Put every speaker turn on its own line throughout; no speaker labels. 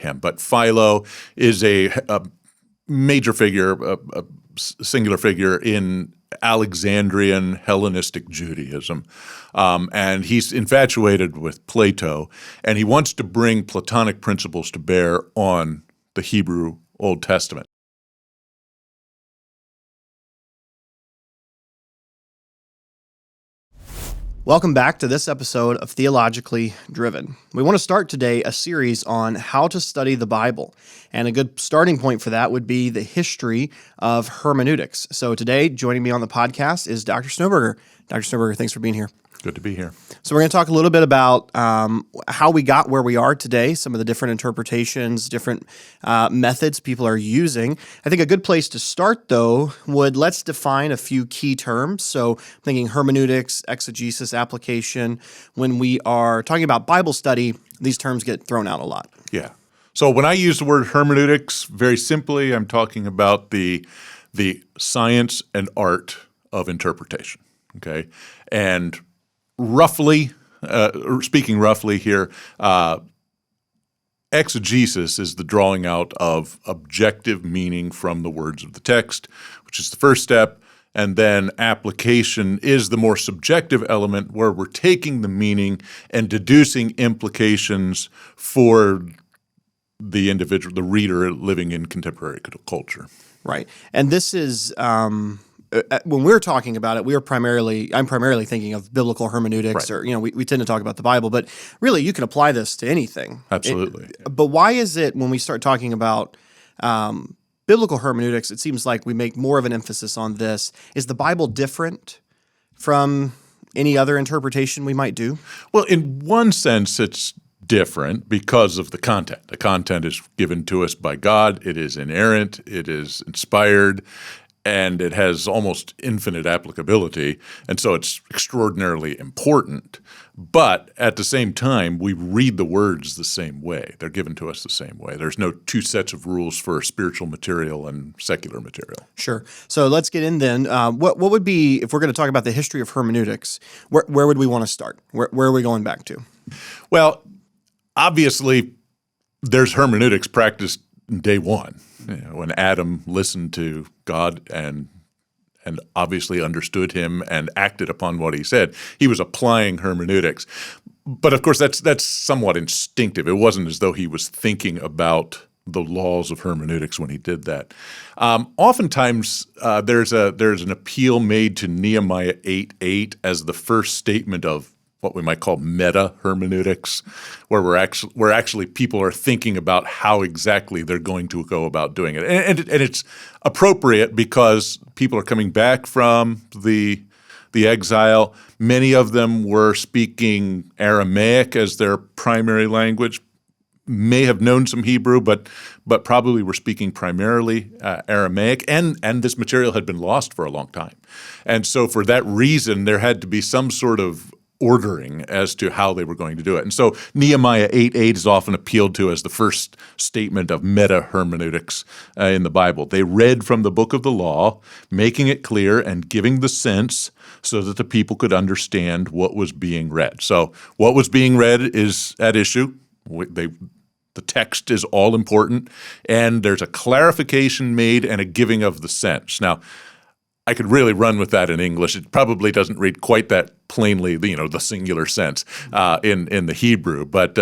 him. But Philo is a major figure, a singular figure in Alexandrian Hellenistic Judaism. And he's infatuated with Plato, and he wants to bring Platonic principles to bear on the Hebrew Old Testament.
Welcome back to this episode of Theologically Driven. We want to start today a series on how to study the Bible. And a good starting point for that would be the history of hermeneutics. So today, joining me on the podcast is Dr. Snoeberger. Dr. Snoeberger, thanks for being here.
Good to be here.
So we're going to talk a little bit about how we got where we are today, some of the different interpretations, different methods people are using. I think a good place to start, though, let's define a few key terms. So I'm thinking hermeneutics, exegesis, application. When we are talking about Bible study, these terms get thrown out a lot.
Yeah. So when I use the word hermeneutics, very simply, I'm talking about the science and art of interpretation. Okay, and speaking roughly here, exegesis is the drawing out of objective meaning from the words of the text, which is the first step, and then application is the more subjective element where we're taking the meaning and deducing implications for the individual, the reader living in contemporary culture.
Right, and this is when we're talking about it, I'm primarily thinking of biblical hermeneutics,
right.
Or we tend to talk about the Bible, but really you can apply this to anything.
Absolutely.
But why is it when we start talking about biblical hermeneutics, it seems like we make more of an emphasis on this? Is the Bible different from any other interpretation we might do?
Well, in one sense, it's different because of the content. The content is given to us by God. It is inerrant. It is inspired. And it has almost infinite applicability, and so it's extraordinarily important. But at the same time, we read the words the same way. They're given to us the same way. There's no two sets of rules for spiritual material and secular material.
Sure. So let's get in then. What would be, if we're going to talk about the history of hermeneutics, where would we want to start? Where are we going back to?
Well, obviously, there's hermeneutics practiced day one. When Adam listened to God and obviously understood him and acted upon what he said, he was applying hermeneutics. But of course, that's somewhat instinctive. It wasn't as though he was thinking about the laws of hermeneutics when he did that. Oftentimes, there's an appeal made to Nehemiah 8:8 as the first statement of what we might call meta hermeneutics, where we're actually people are thinking about how exactly they're going to go about doing it, and it's appropriate because people are coming back from the exile. Many of them were speaking Aramaic as their primary language, may have known some Hebrew, but probably were speaking primarily Aramaic, and this material had been lost for a long time, and so for that reason, there had to be some sort of ordering as to how they were going to do it. And so Nehemiah 8:8 is often appealed to as the first statement of meta-hermeneutics in the Bible. They read from the book of the law, making it clear and giving the sense so that the people could understand what was being read. So what was being read is at issue. The text is all important, and there's a clarification made and a giving of the sense. Now, I could really run with that in English. It probably doesn't read quite that plainly, the singular sense in the Hebrew. But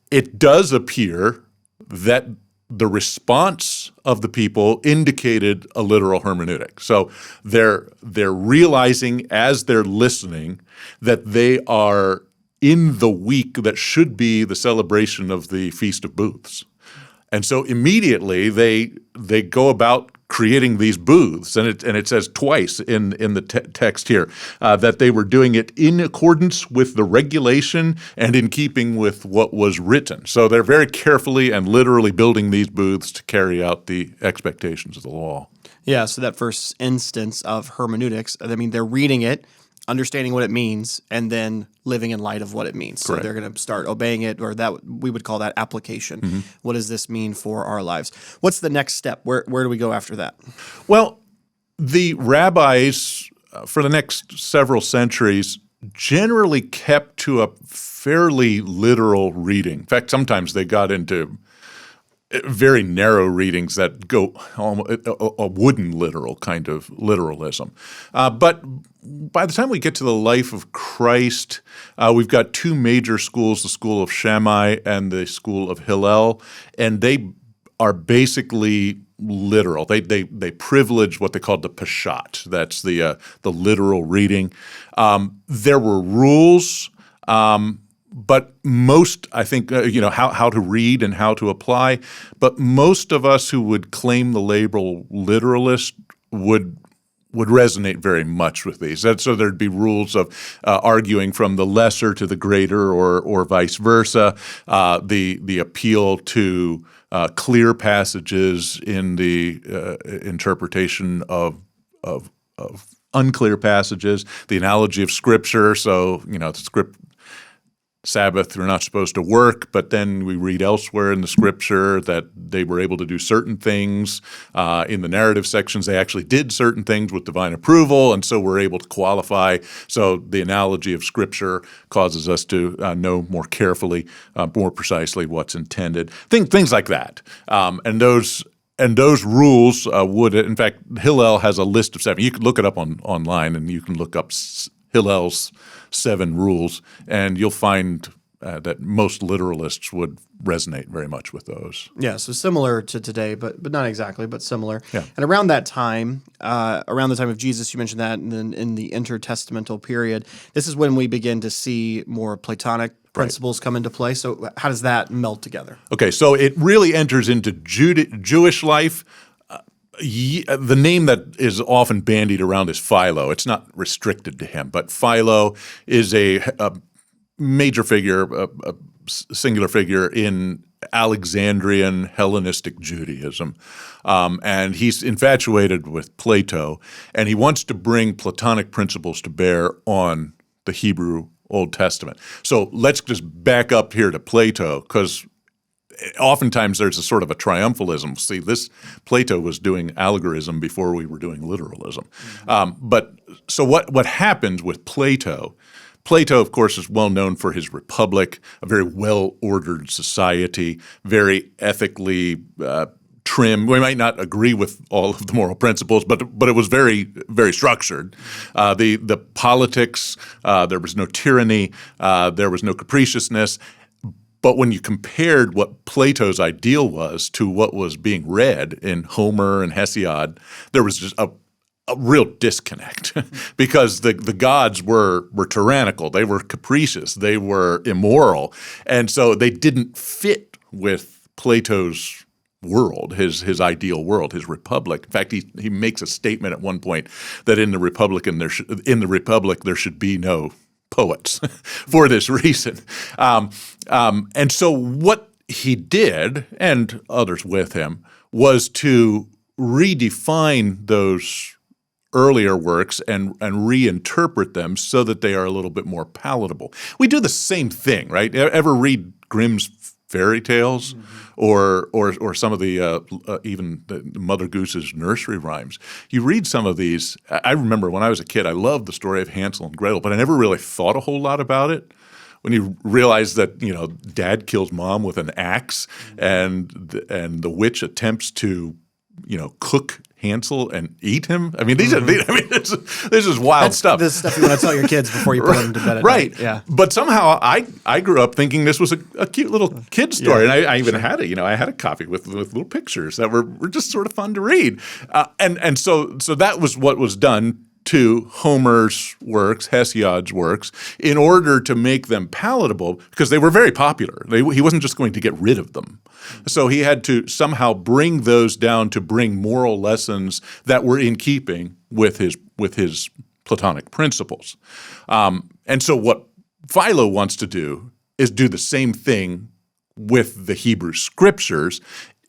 it does appear that the response of the people indicated a literal hermeneutic. So they're realizing as they're listening that they are in the week that should be the celebration of the Feast of Booths. And so immediately they go about creating these booths, and it says twice in the text here that they were doing it in accordance with the regulation and in keeping with what was written. So they're very carefully and literally building these booths to carry out the expectations of the law.
Yeah, so that first instance of hermeneutics, they're reading it, understanding what it means, and then living in light of what it means.
Correct.
So they're going to start obeying it, or that we would call that application. Mm-hmm. What does this mean for our lives? What's the next step? Where do we go after that?
Well, the rabbis for the next several centuries generally kept to a fairly literal reading. In fact, sometimes they got into very narrow readings that go a wooden literal kind of literalism. But by the time we get to the life of Christ, we've got two major schools, the school of Shammai and the school of Hillel, and they are basically literal. They privilege what they called the Peshat. That's the literal reading. There were rules, but most, I think, how to read and how to apply. But most of us who would claim the label literalist would resonate very much with these. So there'd be rules of arguing from the lesser to the greater, or vice versa. The appeal to clear passages in the interpretation of unclear passages. The analogy of Scripture. So Sabbath, they're not supposed to work, but then we read elsewhere in the Scripture that they were able to do certain things. In the narrative sections, they actually did certain things with divine approval, and so we're able to qualify. So the analogy of Scripture causes us to know more carefully, more precisely what's intended. Things like that. And those rules would, in fact, Hillel has a list of 7. You can look it up online, and you can look up Hillel's 7 rules, and you'll find that most literalists would resonate very much with those.
Yeah, so similar to today, but not exactly, but similar.
Yeah.
And around that time, around the time of Jesus, you mentioned that, and then in the intertestamental period, this is when we begin to see more Platonic principles come into play. So how does that meld together?
Okay, so it really enters into Jewish life. The name that is often bandied around is Philo. It's not restricted to him, but Philo is a major figure, a singular figure in Alexandrian Hellenistic Judaism. And he's infatuated with Plato, and he wants to bring Platonic principles to bear on the Hebrew Old Testament. So let's just back up here to Plato, because oftentimes there's a sort of a triumphalism. See, Plato was doing allegorism before we were doing literalism. But so what happens with Plato? Plato, of course, is well known for his Republic, a very well-ordered society, very ethically trim. We might not agree with all of the moral principles, but it was very, very structured. The politics, there was no tyranny, there was no capriciousness. But when you compared what Plato's ideal was to what was being read in Homer and Hesiod, there was just a real disconnect because the gods were tyrannical, they were capricious, they were immoral, and so they didn't fit with Plato's world, his ideal world, his republic. In fact, he makes a statement at one point that in the republic there should be no poets for this reason. And so what he did, and others with him, was to redefine those earlier works and reinterpret them so that they are a little bit more palatable. We do the same thing, right? Ever read Grimm's fairy tales, or some of the even the Mother Goose's nursery rhymes? You read some of these. I remember when I was a kid, I loved the story of Hansel and Gretel, but I never really thought a whole lot about it. When you realize that Dad kills Mom with an axe, and the witch attempts to cook Hansel and eat him. I mean, this is wild stuff.
This stuff you want to tell your kids before you put them to bed at
right.
night. Yeah.
But somehow I grew up thinking this was a cute little kid story, and I even had it. I had a copy with little pictures that were just sort of fun to read, and so that was what was done to Homer's works, Hesiod's works, in order to make them palatable, because they were very popular. He wasn't just going to get rid of them. So he had to somehow bring those down to bring moral lessons that were in keeping with his Platonic principles. And so what Philo wants to do is do the same thing with the Hebrew Scriptures,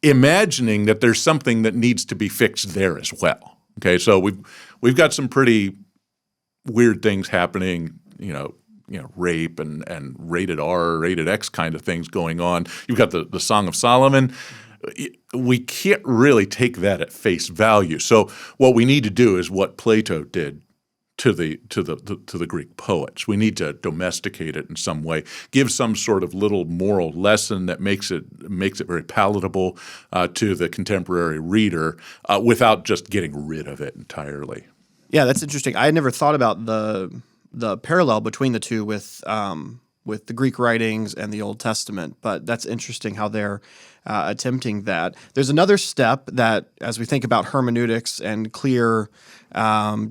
imagining that there's something that needs to be fixed there as well. Okay, so we've got some pretty weird things happening, rape and rated R, rated X kind of things going on. You've got the Song of Solomon. We can't really take that at face value. So what we need to do is what Plato did, to the Greek poets. We need to domesticate it in some way, give some sort of little moral lesson that makes it very palatable to the contemporary reader without just getting rid of it entirely.
Yeah, that's interesting. I had never thought about the parallel between the two with the Greek writings and the Old Testament, but that's interesting how they're attempting that. There's another step that, as we think about hermeneutics and clear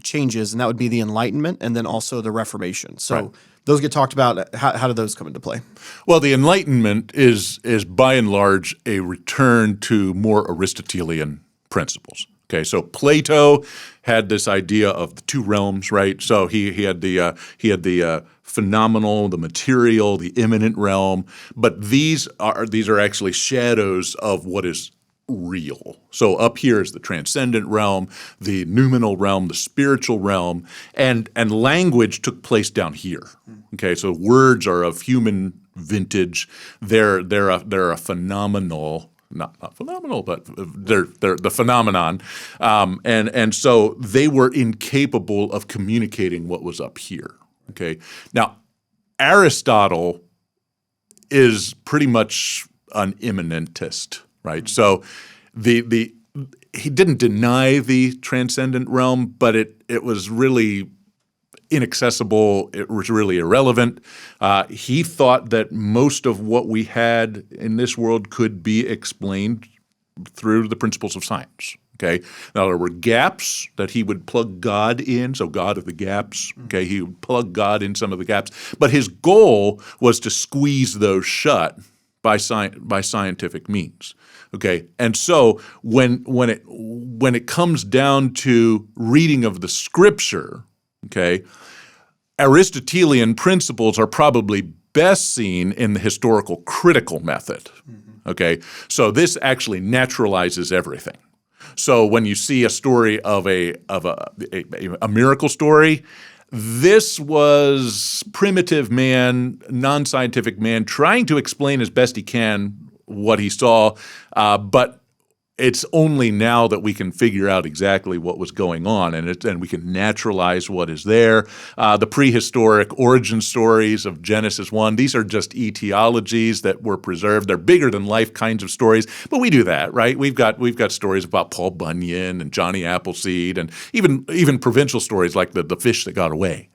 changes, and that would be the Enlightenment and then also the Reformation. So
Right.
those get talked about. How do those come into play?
Well, the Enlightenment is by and large a return to more Aristotelian principles. Okay, so Plato had this idea of the two realms, right? So he had the phenomenal, the material, the immanent realm, but these are actually shadows of what is real. So up here is the transcendent realm, the noumenal realm, the spiritual realm, and language took place down here. Okay, so words are of human vintage. They're a phenomenal. Not phenomenal, but they're the phenomenon, and so they were incapable of communicating what was up here. Okay, now Aristotle is pretty much an immanentist, right? So he didn't deny the transcendent realm, but it was really inaccessible. It was really irrelevant. He thought that most of what we had in this world could be explained through the principles of science. Okay. Now there were gaps that he would plug God in, so God of the gaps. Okay, he would plug God in some of the gaps, but his goal was to squeeze those shut by scientific means. Okay, and so when it comes down to reading of the Scripture, okay, Aristotelian principles are probably best seen in the historical critical method. Okay, so this actually naturalizes everything. So when you see a story of a miracle story, this was primitive man, non-scientific man trying to explain as best he can what he saw, but it's only now that we can figure out exactly what was going on, and we can naturalize what is there. The prehistoric origin stories of Genesis 1, these are just etiologies that were preserved. They're bigger than life kinds of stories, but we do that, right? We've got stories about Paul Bunyan and Johnny Appleseed, and even provincial stories like the fish that got away.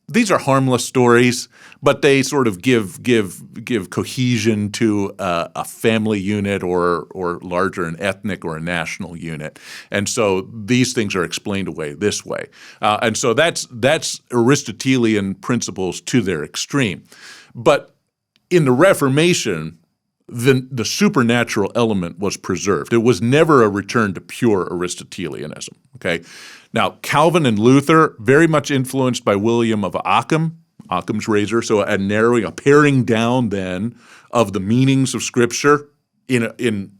These are harmless stories, but they sort of give cohesion to a family unit or larger an ethnic or a national unit. And so these things are explained away this way. And so that's Aristotelian principles to their extreme. But in the Reformation, the supernatural element was preserved. It was never a return to pure Aristotelianism. Okay. Now, Calvin and Luther, very much influenced by William of Ockham, Occam's razor, so a paring down then of the meanings of Scripture in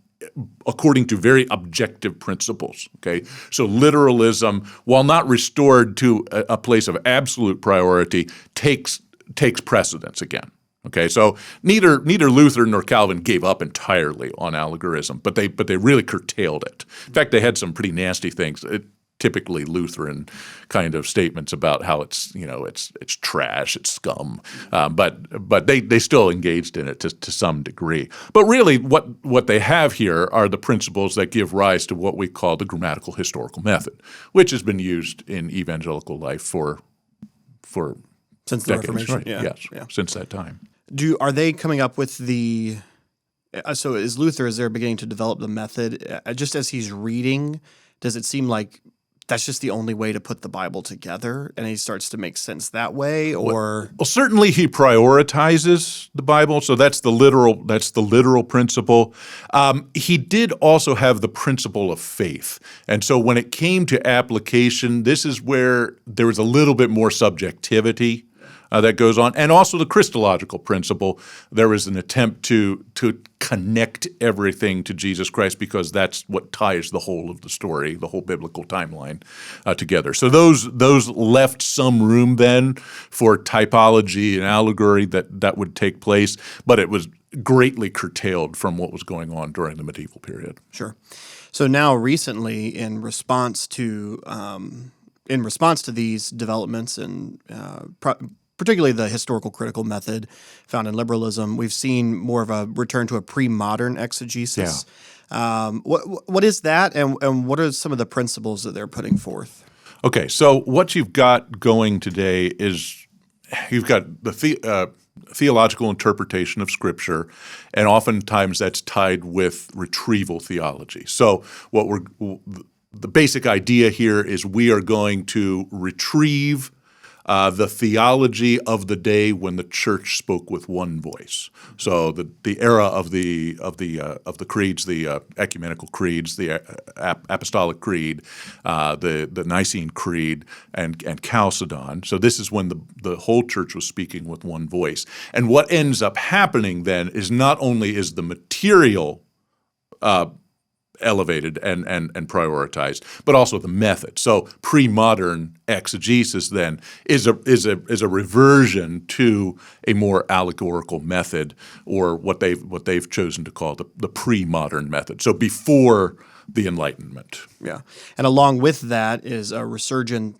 according to very objective principles. Okay, so literalism, while not restored to a place of absolute priority, takes precedence again. Okay, so neither Luther nor Calvin gave up entirely on allegorism, but they really curtailed it. In fact, they had some pretty nasty things. Typically Lutheran kind of statements about how it's trash, it's scum, but they still engaged in it to some degree. But really, what they have here are the principles that give rise to what we call the grammatical historical method, which has been used in evangelical life for
Since the
decades,
Reformation,
right?
yeah.
Yes,
Yeah.
since that time.
Are they coming up with the? So is there beginning to develop the method just as he's reading? Does it seem like that's just the only way to put the Bible together, and he starts to make sense that way? Or
well, certainly he prioritizes the Bible, so that's the literal principle. He did also have the principle of faith, and so when it came to application, this is where there was a little bit more subjectivity that goes on, and also the Christological principle. There was an attempt to connect everything to Jesus Christ because that's what ties the whole of the story, the whole biblical timeline together. So those left some room then for typology and allegory that would take place, but it was greatly curtailed from what was going on during the medieval period.
Sure. So now recently, in response to in response to these developments and particularly the historical critical method found in liberalism, we've seen more of a return to a pre-modern exegesis. What is that, and what are some of the principles that they're putting forth?
Okay, so what you've got going today is you've got the theological interpretation of Scripture, and oftentimes that's tied with retrieval theology. So the basic idea here is we are going to retrieve the theology of the day when the church spoke with one voice. So the era of the creeds, the ecumenical creeds, the apostolic creed, the Nicene Creed, and Chalcedon. So this is when the whole church was speaking with one voice. And what ends up happening then is not only is the material elevated and prioritized, but also the method. So pre-modern exegesis then is a reversion to a more allegorical method, or what they've chosen to call the pre-modern method. So before the Enlightenment.
Yeah, and along with that is a resurgence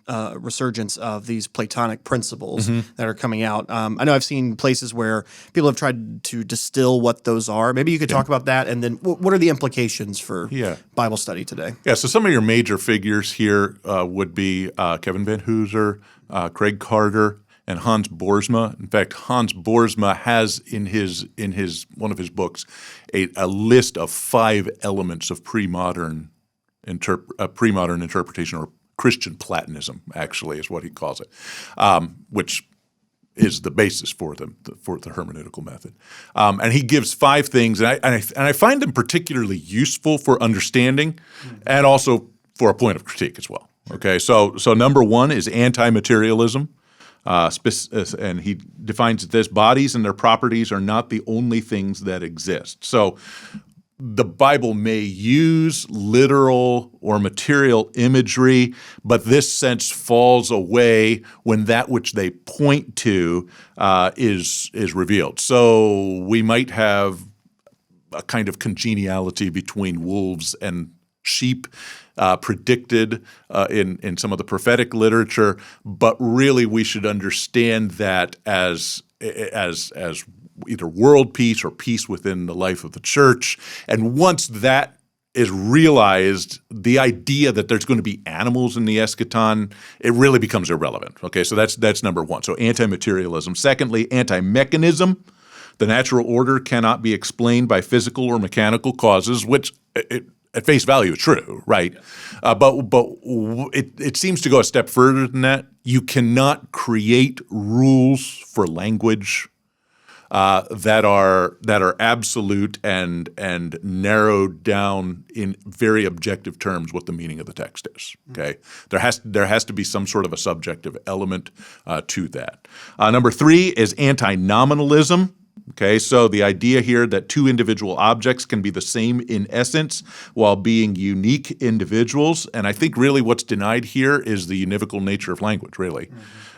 of these Platonic principles that are coming out. I know I've seen places where people have tried to distill what those are. Maybe you could talk about that, and then what are the implications for Bible study today?
Yeah, so some of your major figures here would be Kevin Van Hooser, Craig Carter, and Hans Boersma. In fact, Hans Boersma has in one of his books a list of 5 elements of premodern interpretation, or Christian Platonism, actually, is what he calls it, which is the basis for the hermeneutical method. And he gives 5 things, and I find them particularly useful for understanding, and also for a point of critique as well. Okay, so number 1 is anti-materialism. And he defines it this: bodies and their properties are not the only things that exist. So the Bible may use literal or material imagery, but this sense falls away when that which they point to is revealed. So we might have a kind of congeniality between wolves and sheep predicted in some of the prophetic literature, but really we should understand that as either world peace or peace within the life of the church. And once that is realized, the idea that there's going to be animals in the eschaton, it really becomes irrelevant. Okay, so that's number 1. So anti-materialism. Secondly, anti-mechanism. The natural order cannot be explained by physical or mechanical causes, which at face value, it's true, right? But it seems to go a step further than that. You cannot create rules for language that are absolute and narrowed down in very objective terms what the meaning of the text is. Okay, there has to be some sort of a subjective element to that. Number 3 is anti-nominalism. Okay, so the idea here that 2 individual objects can be the same in essence while being unique individuals. And I think really what's denied here is the univocal nature of language, really.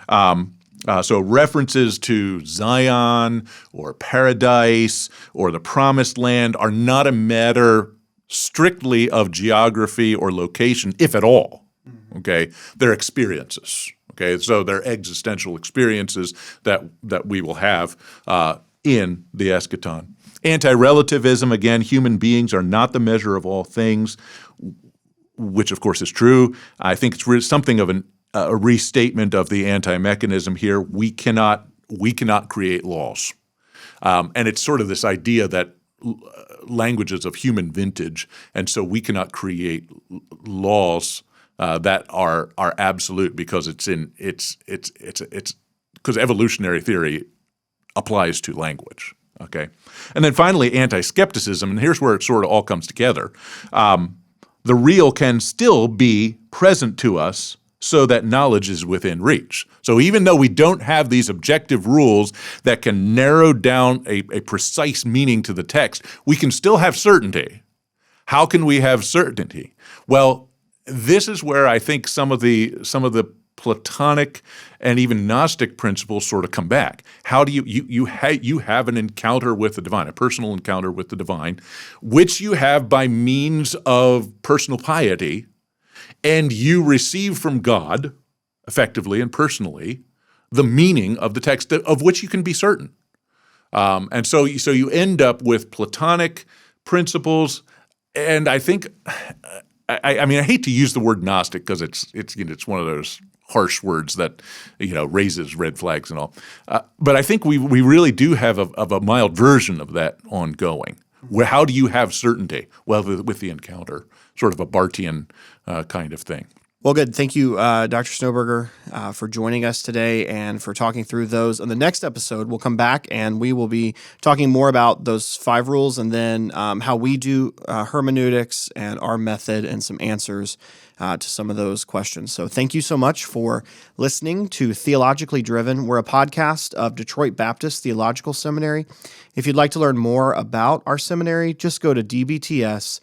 So references to Zion or paradise or the promised land are not a matter strictly of geography or location, if at all. Okay, they're experiences. Okay, so they're existential experiences that we will have in the eschaton. Anti-relativism, again, human beings are not the measure of all things, which of course is true. I think it's something of a restatement of the anti-mechanism here. We cannot create laws. And it's sort of this idea that languages of human vintage, and so we cannot create laws that are absolute because because evolutionary theory applies to language, okay? And then finally, anti-skepticism, and here's where it sort of all comes together. The real can still be present to us so that knowledge is within reach. So even though we don't have these objective rules that can narrow down a precise meaning to the text, we can still have certainty. How can we have certainty? Well, this is where I think some of the Platonic and even Gnostic principles sort of come back. How do you have an encounter with the divine, a personal encounter with the divine, which you have by means of personal piety, and you receive from God, effectively and personally, the meaning of the text of which you can be certain. And so you end up with Platonic principles, and I think, I mean, I hate to use the word Gnostic because it's one of those harsh words that raises red flags and all. But I think we really do have a mild version of that ongoing. How do you have certainty? Well, with the encounter, sort of a Bartian kind of thing.
Well, good. Thank you, Dr. Snoeberger, for joining us today and for talking through those. On the next episode, we'll come back and we will be talking more about those 5 rules and then how we do hermeneutics and our method and some answers to some of those questions. So thank you so much for listening to Theologically Driven. We're a podcast of Detroit Baptist Theological Seminary. If you'd like to learn more about our seminary, just go to DBTS.edu.